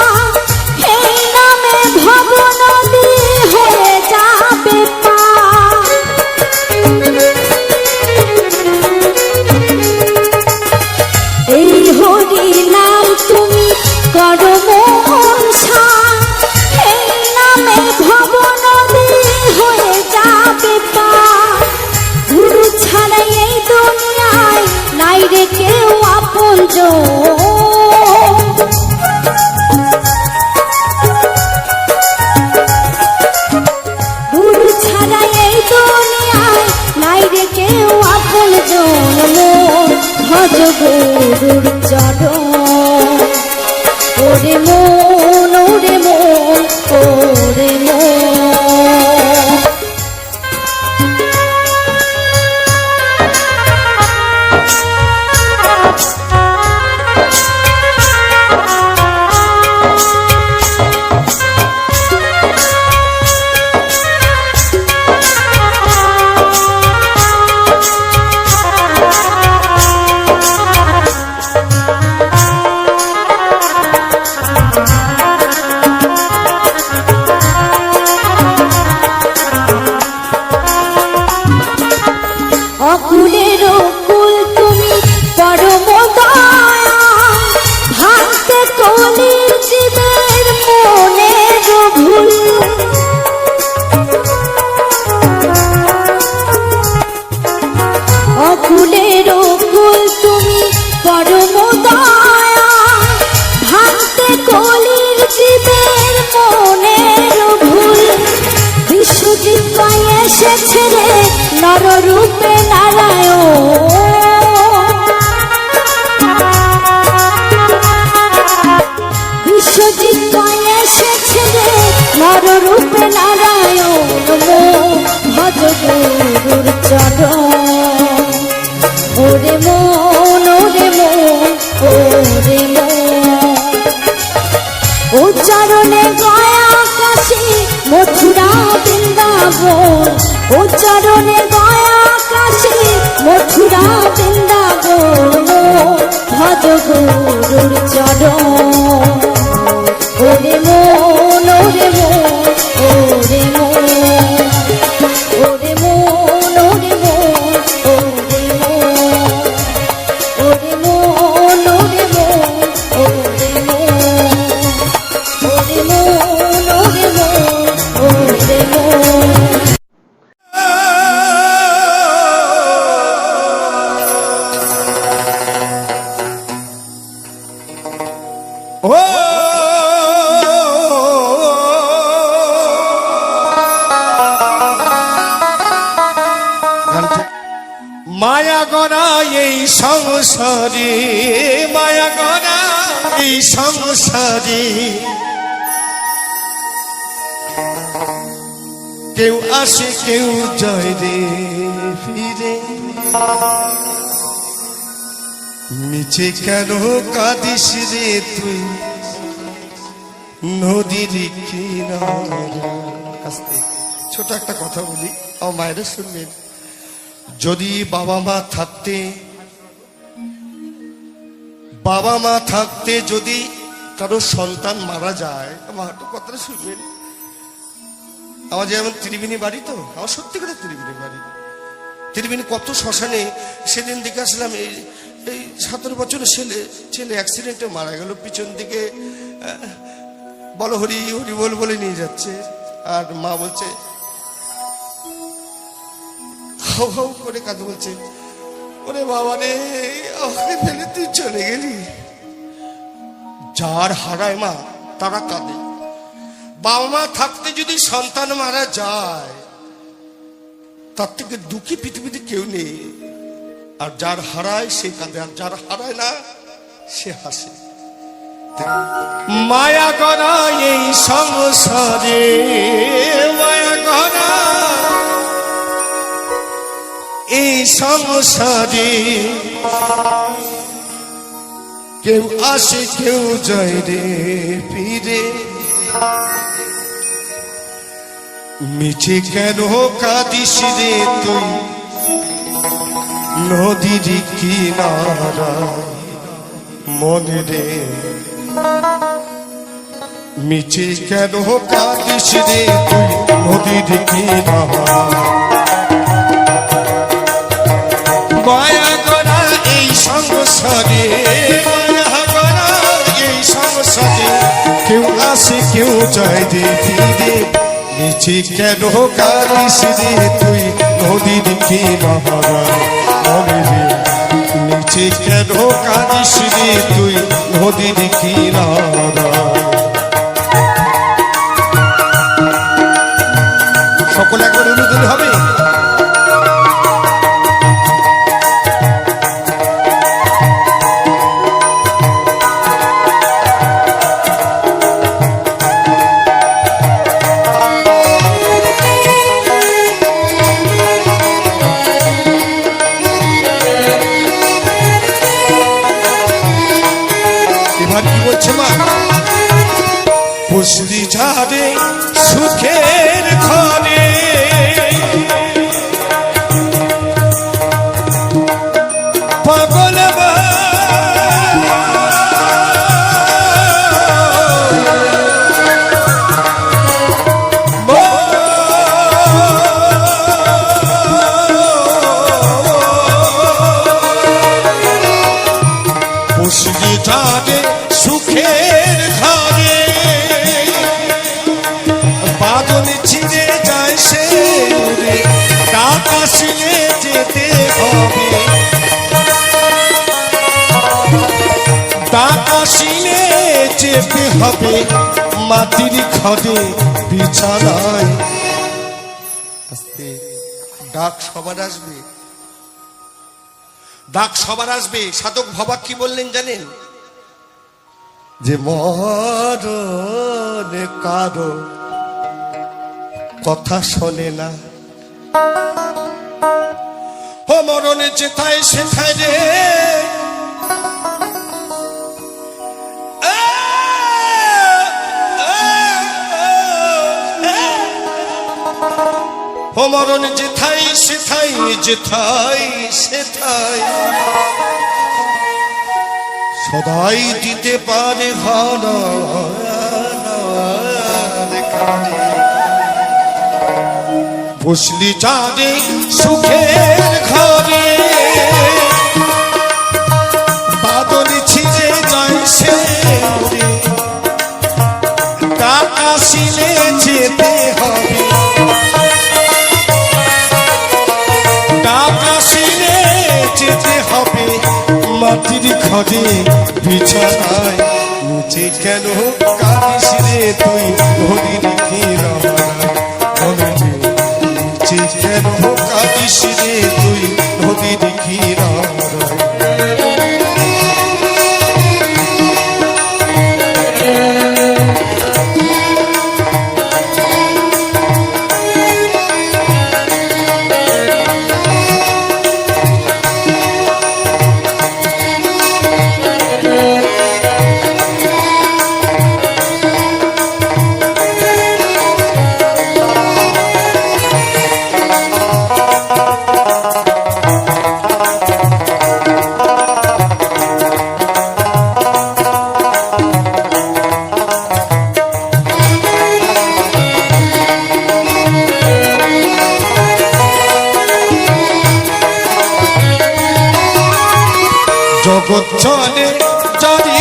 এই নামে ভব নদী হয়ে যাবে পার। এই হরি নাম তুমি করো মনসা, এই নামে ভব নদী হয়ে যাবে পার। গুরু ছাড়াই এই দুনিয়ায় নাই রে কেউ আপনজন। গুরুর চরণ। ওরে মন, ওরে মন, ওরে মন। অকুলের কুল তুমি পরম দয়া, ভাঙতে কলির জীবের মনের ভুল। অকুলের কুল তুমি পরম দয়া, ভাঙতে কলির জীবের মনের ভুল। বিশ্বজিৎ পাই এসেছে রে নররূপে নারায়ণ। বিশ্বজিৎ পাই এসেছে রে নররূপে নারায়ণ। ভজ গুরুর চরণ। ওরে মন, ওরে মন, ওরে মন। উচ্চারণে গয়া কাশী মথুরা বৃন্দাবন। উচ্চারণে গয়া কাশী মথুরা বৃন্দাবন। ভজ গুরুর চরণ। ওরে মন, ওরে মন, ওরে মন। ওরে মন, ওরে মন, ওরে মন। ওরে মন, ওরে মন, ওরে মন। ওরে মন, ওরে মন, ওরে মন। মায়া গড়া এই সংসারে, মায়া গড়া এই সংসারে, কেউ আসে কেউ যায় রে ফিরে। নিচে কেন কাঁদিস রে তুই নদীর কিনারা। ছোট একটা কথা বলি, আমার মায়েরা শুনবেন। যদি বাবা মা থাকতে যদি কারো সন্তান মারা যায়, আমার কথাটা শুনবেন। আমার যেমন ত্রিবেণী বাড়ি, তো আমার সত্যি করে ত্রিবেণী বাড়ি। ত্রিবেণী কত শ্মশানে সেদিন দিকে আসলাম, এই 17 বছরের ছেলে অ্যাক্সিডেন্টে মারা গেল। পিছন দিকে বলো হরি হরি বল বলে নিয়ে যাচ্ছে, আর মা বলছে হাউ হাউ করে কাঁদে, বলছে ওরে বাবা রে, আমাকে ফেলে তুই চলে গেলি। যার হারায় মা তারা কাঁদে। বাবা মা থাকতে যদি সন্তান মারা যায়, তার থেকে দুঃখী পৃথিবীতে কেউ নেই। আর যার হারায় সে কাঁদে, আর যার হারায় না সে হাসে। মায়া গড়া এই সংসারে, মায়া গড়া এই সংসারে, কেউ আসে কেউ যায় রে ফিরে। মিছে কেন কাঁদিস রে তুই নদীর কিনারা মনে রে। মিছে কেন কাঁদিস রে তুই নদীর কিনারা। মায়া গড়া এই সংসারে, মায়া গড়া এই সংসারে, কেউ আসে কেউ যায় রে ফিরে। নিচে কেন কাঁদিস রে তুই নদীর কিনারা মনে রে। নিচে কেন কাঁদিস রে তুই নদীর কিনারা। সকলে একবার অনুদান হবে। মা পুষলি ঝাড়ে সুখের ঘরে পাগল পুষলি ঝাড়ে সুখের ঘরে বাদল ছিঁড়ে যায় সে উড়ে ডাক আসলে যেতে হবে ডাক আসলে যেতে হবে মাটির ঘরে বিছানায় আস্তে ডাক সবার আসবে ডাক সবার আসবে সাধক ভবাক কি বললেন জানেন যে মরণে কারো কথা শোনে না ও মরণে যেথায় সেথায় রে ও মরণে যেথায় সেথায় যেথায় সেথায় সদাই দিতে পারে বসলি চাঁদে সুখের ঘরে বাদল ছিঁড়ে যায় সে ডাক আসিলে যেতে হবে ডাক আসিলে যেতে হবে মাটির ঘরে বিছানায় নিচে কেন কাঁদিস রে তুই হরির কি নিচে কেন কাঁদিস রে তুই হরির কি জগৎ চলে জারি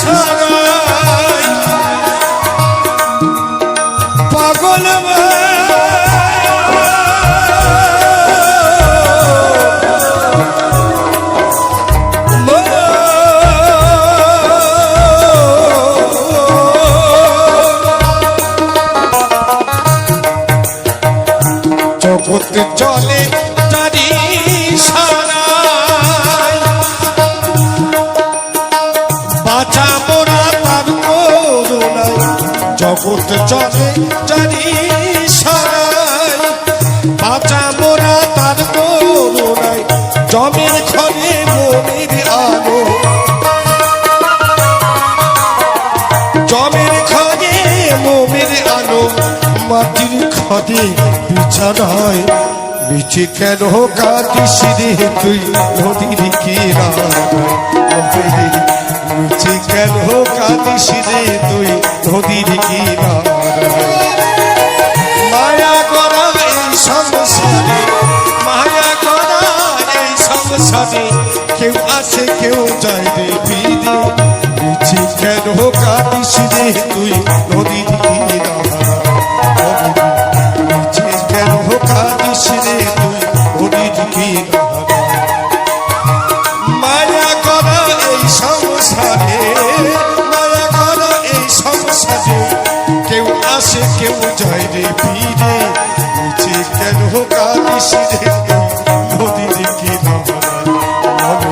সারাই পাগল জগৎ চলে জারি সারাই বাঁচা মোরা তার করুণায় জগৎ চলে জারি সারাই বাঁচা মোরা তার করুণায় জমের ঘরে মনের আলো জমের ঘরে মনের আলো মাটির ঘরে বিছানায় নিচে কেন কাঁদিস রে তুই নদীর কিনারায় নিচে কেন কাঁদিস রে তুই নদীর কিনারায় মায়া করা এই সংসারে মায়া করা এই সংসারে কেউ আছে কেউ যায় রে ফিরে নিচে কেন কাঁদিস রে তুই নদীর কিনারায় নিচে কেন কাঁদিস রে তুই নদীর কিনারায় মায়া করা এই সংসারে মায়া করা এই সংসারে কেউ আসে কেউ যায় রে ফিরে নিচে কেন কাঁদিস রে নদীর কিনারায়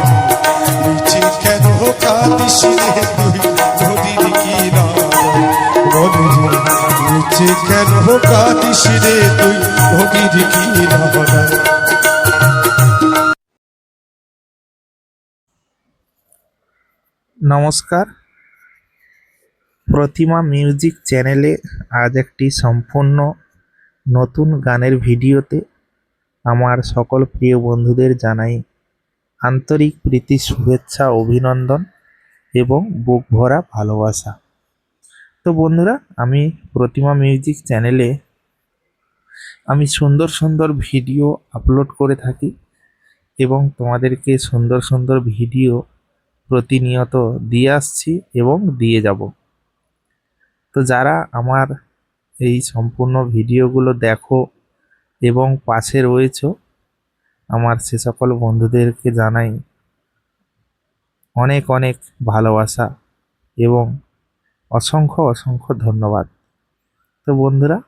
নিচে কেন কাঁদিস রে তুই নদীর কিনারায় নিচে কেন কাঁদিস রে তুই নদীর কিনারায়। নমস্কার, প্রতিমা মিউজিক চ্যানেলে আজ একটি সম্পূর্ণ নতুন গানের ভিডিওতে আমার সকল প্রিয় বন্ধুদের জানাই আন্তরিক প্রীতি, শুভেচ্ছা, অভিনন্দন এবং বুক ভরা ভালোবাসা। তো বন্ধুরা, আমি প্রতিমা মিউজিক চ্যানেলে আমি সুন্দর সুন্দর ভিডিও আপলোড করে থাকি এবং তোমাদেরকে সুন্দর সুন্দর ভিডিও প্রতিনিয়ত দিয়ে আসছি এবং দিয়ে যাব। তো যারা আমার এই সম্পূর্ণ ভিডিওগুলো দেখো এবং পাশে রয়েছো, আমার সে সকল বন্ধুদেরকে জানাই অনেক অনেক ভালোবাসা এবং অসংখ্য অসংখ্য ধন্যবাদ। তো বন্ধুরা,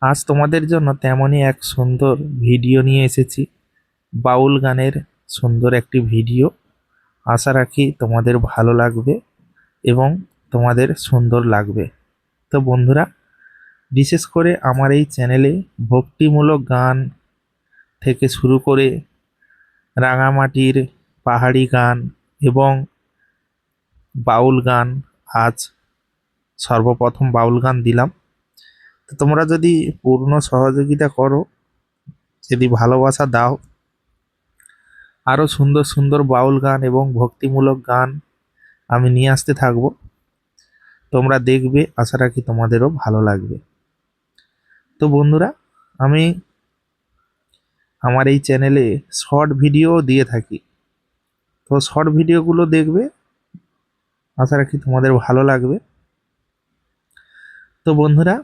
আজ তোমাদের জন্য তেমনই এক সুন্দর ভিডিও নিয়ে এসেছি, বাউল গানের সুন্দর একটি ভিডিও। আশা রাখি তোমাদের ভালো লাগবে এবং তোমাদের সুন্দর লাগবে। তো বন্ধুরা, বিশেষ করে আমার এই চ্যানেলে ভক্তিমূলক গান থেকে শুরু করে রাঙামাটির পাহাড়ি গান এবং বাউল গান, আজ সর্বপ্রথম বাউল গান দিলাম। তো তোমরা যদি পূর্ণ সহযোগিতা করো, যদি ভালোবাসা দাও, আরও সুন্দর সুন্দর বাউল গান এবং ভক্তিমূলক গান আমি নিয়ে আসতে থাকবো। তোমরা দেখবে, আশা রাখি তোমাদেরও ভালো লাগবে। তো বন্ধুরা, আমি আমার এই চ্যানেলে শর্ট ভিডিও দিয়ে থাকি। তো শর্ট ভিডিওগুলো দেখবে, আশা রাখি তোমাদের ভালো লাগবে। তো বন্ধুরা,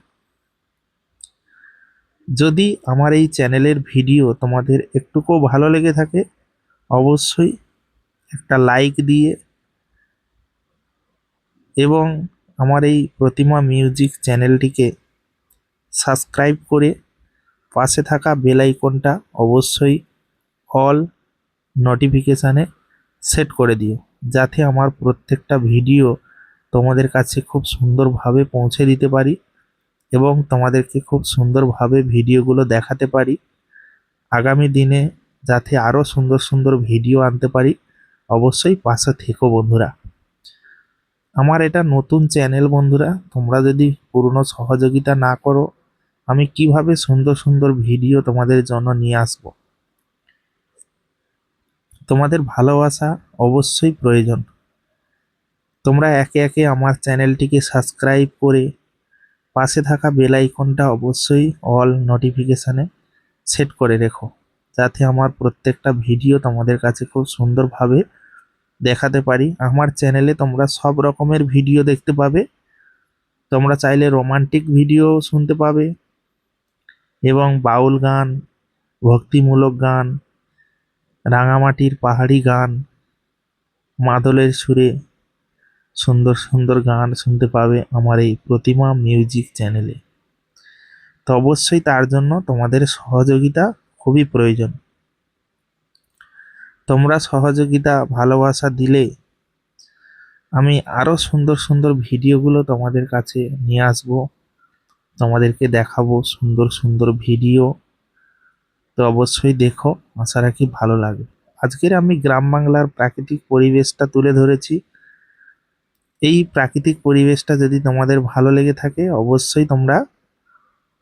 যদি আমার এই চ্যানেলের ভিডিও তোমাদের একটুকুও ভালো লেগে থাকে, অবশ্যই একটা লাইক দিয়ে এবং আমার এই প্রতিমা মিউজিক চ্যানেলটিকে সাবস্ক্রাইব করে পাশে থাকা বেল আইকনটা অবশ্যই অল নোটিফিকেশানে সেট করে দিও, যাতে আমার প্রত্যেকটা ভিডিও তোমাদের কাছে খুব সুন্দরভাবে পৌঁছে দিতে পারি এবং তোমাদেরকে খুব সুন্দরভাবে ভিডিওগুলো দেখাতে পারি। আগামী দিনে যাতে আরও সুন্দর সুন্দর ভিডিও আনতে পারি, অবশ্যই পাশে থেকো বন্ধুরা। আমার এটা নতুন চ্যানেল বন্ধুরা, তোমরা যদি পুরনো সহযোগিতা না করো, আমি কিভাবে সুন্দর সুন্দর ভিডিও তোমাদের জন্য নিয়ে আসব। তোমাদের ভালোবাসা অবশ্যই প্রয়োজন। তোমরা একে একে আমার চ্যানেলটিকে সাবস্ক্রাইব করে পাশে থাকা বেল আইকনটা অবশ্যই অল নোটিফিকেশানে সেট করে রেখো, যাতে আমার প্রত্যেকটা ভিডিও তোমাদের কাছে খুব সুন্দরভাবে দেখাতে পারি। আমার চ্যানেলে তোমরা সব রকমের ভিডিও দেখতে পাবে। তোমরা চাইলে রোমান্টিক ভিডিও শুনতে পাবে এবং বাউল গান, ভক্তিমূলক গান, রাঙামাটির পাহাড়ি গান, মাদলের সুরে সুন্দর সুন্দর গান শুনতে পাবে আমার এই প্রতিমা মিউজিক চ্যানেলে। তো অবশ্যই তার জন্য তোমাদের সহযোগিতা খুবই প্রয়োজন। তোমরা সহযোগিতা, ভালোবাসা দিলে আমি আরও সুন্দর সুন্দর ভিডিওগুলো তোমাদের কাছে নিয়ে আসবো, তোমাদেরকে দেখাবো সুন্দর সুন্দর ভিডিও। তো অবশ্যই দেখো, আশা রাখি ভালো লাগবে। আজকের আমি গ্রাম বাংলার প্রাকৃতিক পরিবেশটা তুলে ধরেছি। এই প্রাকৃতিক পরিবেশটা যদি তোমাদের ভালো লেগে থাকে, অবশ্যই তোমরা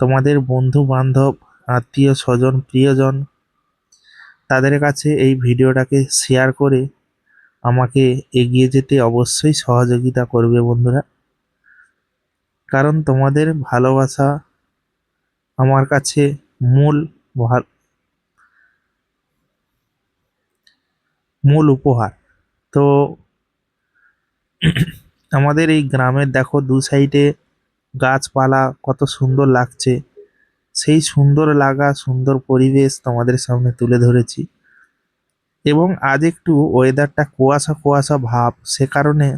তোমাদের বন্ধু বান্ধব, আত্মীয় স্বজন, প্রিয়জন, তাদের কাছে এই ভিডিওটাকে শেয়ার করে আমাকে এগিয়ে যেতে অবশ্যই সহযোগিতা করবে বন্ধুরা। কারণ তোমাদের ভালোবাসা আমার কাছে মূল উপহার। তো আমাদের এই গ্রামের দেখো দু সাইডে গাছপালা কত সুন্দর লাগছে। সেই সুন্দর লাগা, সুন্দর পরিবেশ তোমাদের সামনে তুলে ধরেছি। এবং আজ একটু ওয়েদারটা কুয়াশা কুয়াশা ভাব, সে কারণে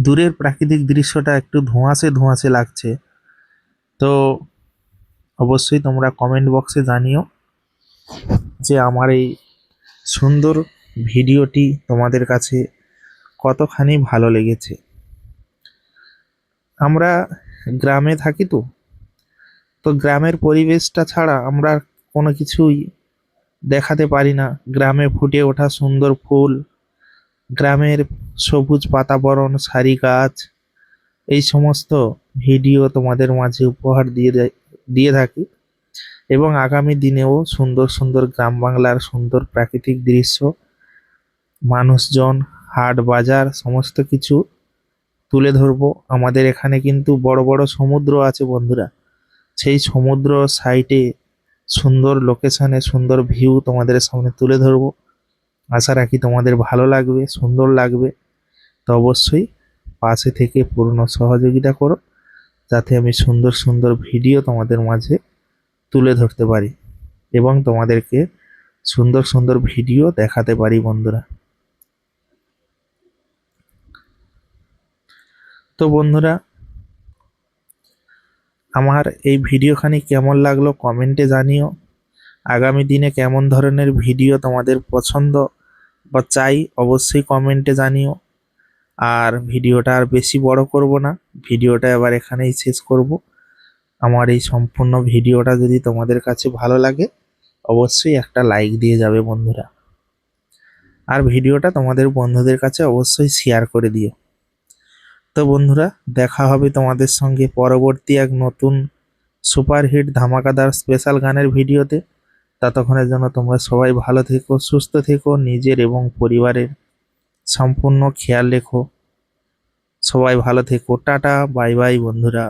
দূরের প্রাকৃতিক দৃশ্যটা একটু ধোঁয়াশে ধোঁয়াশে লাগছে। তো অবশ্যই তোমরা কমেন্ট বক্সে জানিও যে আমার এই সুন্দর ভিডিওটি তোমাদের কাছে কতখানি ভালো লেগেছে। আমরা গ্রামে থাকি, তো গ্রামের পরিবেশটা ছাড়া আমরা কোনো কিছুই দেখাতে পারি না। গ্রামে ফুটে ওঠা সুন্দর ফুল, গ্রামের সবুজ বাতাবরণ, সারি গাছ, এই সমস্ত ভিডিও তোমাদের মাঝে উপহার দিয়ে থাকি। এবং আগামী দিনেও সুন্দর সুন্দর গ্রাম বাংলার সুন্দর প্রাকৃতিক দৃশ্য, মানুষজন, হাট বাজার সমস্ত কিছু তুলে ধরবো। আমাদের এখানে কিন্তু বড় বড় সমুদ্র আছে বন্ধুরা, সেই সমুদ্র সাইডে সুন্দর লোকেশনে সুন্দর ভিউ তোমাদের সামনে তুলে ধরবো। আশা রাখি তোমাদের ভালো লাগবে, সুন্দর লাগবে। তো অবশ্যই পাশে থেকে পূর্ণ সহযোগিতা করো, যাতে আমি সুন্দর সুন্দর ভিডিও তোমাদের মাঝে তুলে ধরতে পারি এবং তোমাদেরকে সুন্দর সুন্দর ভিডিও দেখাতে পারি বন্ধুরা। তো বন্ধুরা, আমার এই ভিডিওখানি কেমন লাগলো কমেন্টে জানিও। আগামী দিনে কেমন ধরনের ভিডিও তোমাদের পছন্দ বা চাই অবশ্যই কমেন্টে জানিও। আর ভিডিওটা আর বেশি বড় করব না, ভিডিওটা এবার এখানেই শেষ করব। আমার এই সম্পূর্ণ ভিডিওটা যদি তোমাদের কাছে ভালো লাগে অবশ্যই একটা লাইক দিয়ে যাবে বন্ধুরা। আর ভিডিওটা তোমাদের বন্ধুদের কাছে অবশ্যই শেয়ার করে দিও। তো বন্ধুরা, দেখা হবে তোমাদের সঙ্গে পরবর্তী এক নতুন সুপারহিট ধামাকাদার স্পেশাল গানের ভিডিওতে। ততক্ষণের জন্য তোমরা সবাই ভালো থেকো, সুস্থ থেকো, নিজের এবং পরিবারের সম্পূর্ণ খেয়াল রেখো। সবাই ভালো থেকো, টাটা, বাই বাই বন্ধুরা।